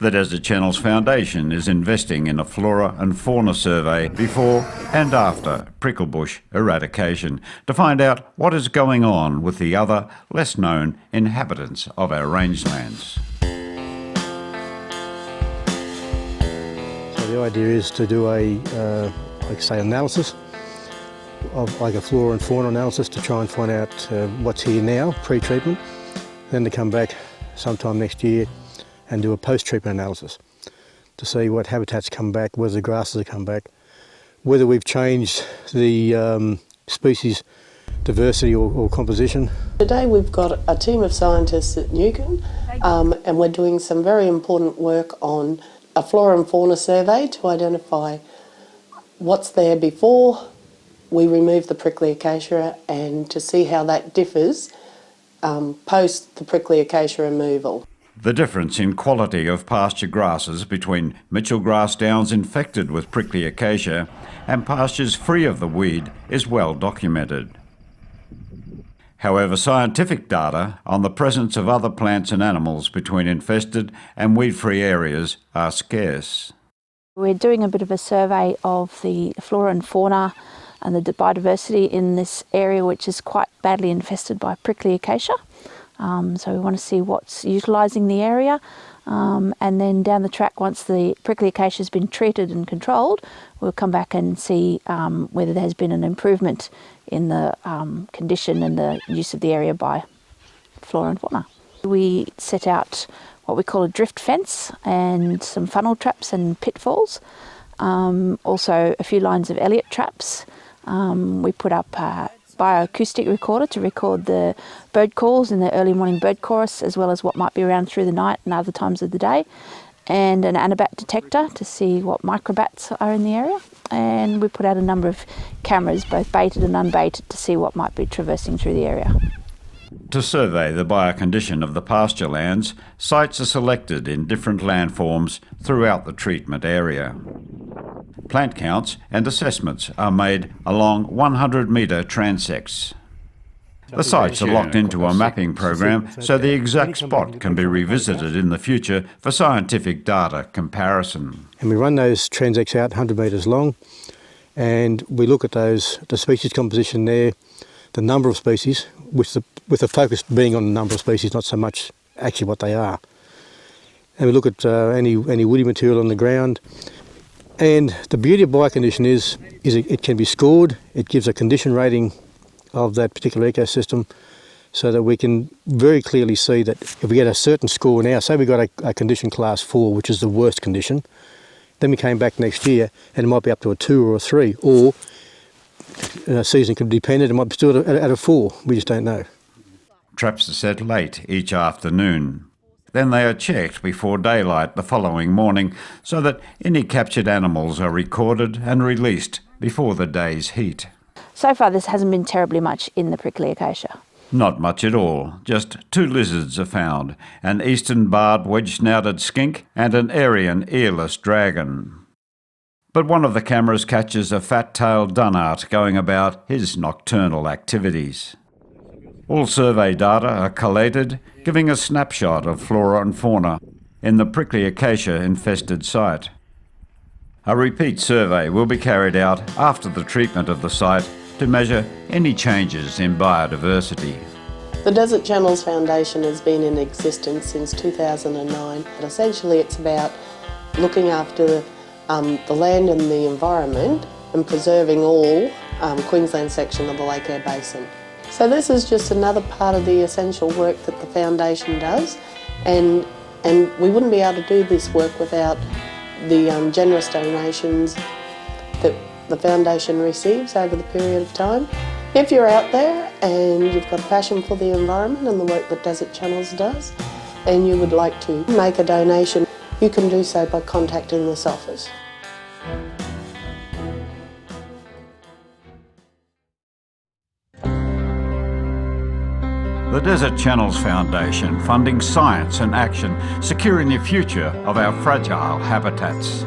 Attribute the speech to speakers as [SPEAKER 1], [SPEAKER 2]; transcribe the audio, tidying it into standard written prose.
[SPEAKER 1] The Desert Channels Foundation is investing in a flora and fauna survey before and after pricklebush eradication to find out what is going on with the other, less known inhabitants of our rangelands.
[SPEAKER 2] So the idea is to do a, analysis of like a flora and fauna analysis to try and find out what's here now, pre-treatment, then to come back sometime next year and do a post-treatment analysis to see what habitats come back, whether the grasses have come back, whether we've changed the species diversity or composition.
[SPEAKER 3] Today we've got a team of scientists at Nuken and we're doing some very important work on a flora and fauna survey to identify what's there before we remove the prickly acacia and to see how that differs post the prickly acacia removal.
[SPEAKER 1] The difference in quality of pasture grasses between Mitchell grass downs infected with prickly acacia and pastures free of the weed is well documented. However, scientific data on the presence of other plants and animals between infested and weed-free areas are scarce.
[SPEAKER 4] We're doing a bit of a survey of the flora and fauna and the biodiversity in this area, which is quite badly infested by prickly acacia. So we want to see what's utilising the area, and then down the track, once the prickly acacia has been treated and controlled, we'll come back and see whether there has been an improvement in the condition and the use of the area by flora and fauna. We set out what we call a drift fence and some funnel traps and pitfalls, also a few lines of Elliott traps. We put up a bioacoustic recorder to record the bird calls in the early morning bird chorus, as well as what might be around through the night and other times of the day, and an anabat detector to see what microbats are in the area. And we put out a number of cameras, both baited and unbaited, to see what might be traversing through the area.
[SPEAKER 1] To survey the biocondition of the pasture lands, sites are selected in different landforms throughout the treatment area. Plant counts and assessments are made along 100-metre transects. The sites are locked into a mapping program so the exact spot can be revisited in the future for scientific data comparison.
[SPEAKER 2] And we run those transects out 100 metres long, and we look at the species composition there, the number of species, with the focus being on the number of species, not so much actually what they are. And we look at any woody material on the ground. And the beauty of biocondition is it can be scored. It gives a condition rating of that particular ecosystem, so that we can very clearly see that if we get a certain score now, say we got a condition class 4, which is the worst condition, then we came back next year and it might be up to a 2 or a 3, or a season could be dependent, it might be still at a 4, we just don't know.
[SPEAKER 1] Traps are set late each afternoon. Then they are checked before daylight the following morning so that any captured animals are recorded and released before the day's heat.
[SPEAKER 4] So far, this hasn't been terribly much in the prickly acacia.
[SPEAKER 1] Not much at all. Just 2 lizards are found, an eastern barred wedge-snouted skink and an Aryan earless dragon. But one of the cameras catches a fat-tailed dunnart going about his nocturnal activities. All survey data are collated, giving a snapshot of flora and fauna in the prickly acacia infested site. A repeat survey will be carried out after the treatment of the site to measure any changes in biodiversity.
[SPEAKER 3] The Desert Channels Foundation has been in existence since 2009, and essentially it's about looking after the land and the environment and preserving all Queensland section of the Lake Eyre Basin. So this is just another part of the essential work that the Foundation does, and we wouldn't be able to do this work without the generous donations that the Foundation receives over the period of time. If you're out there and you've got a passion for the environment and the work that Desert Channels does, and you would like to make a donation, you can do so by contacting this office.
[SPEAKER 1] The Desert Channels Foundation, funding science and action, securing the future of our fragile habitats.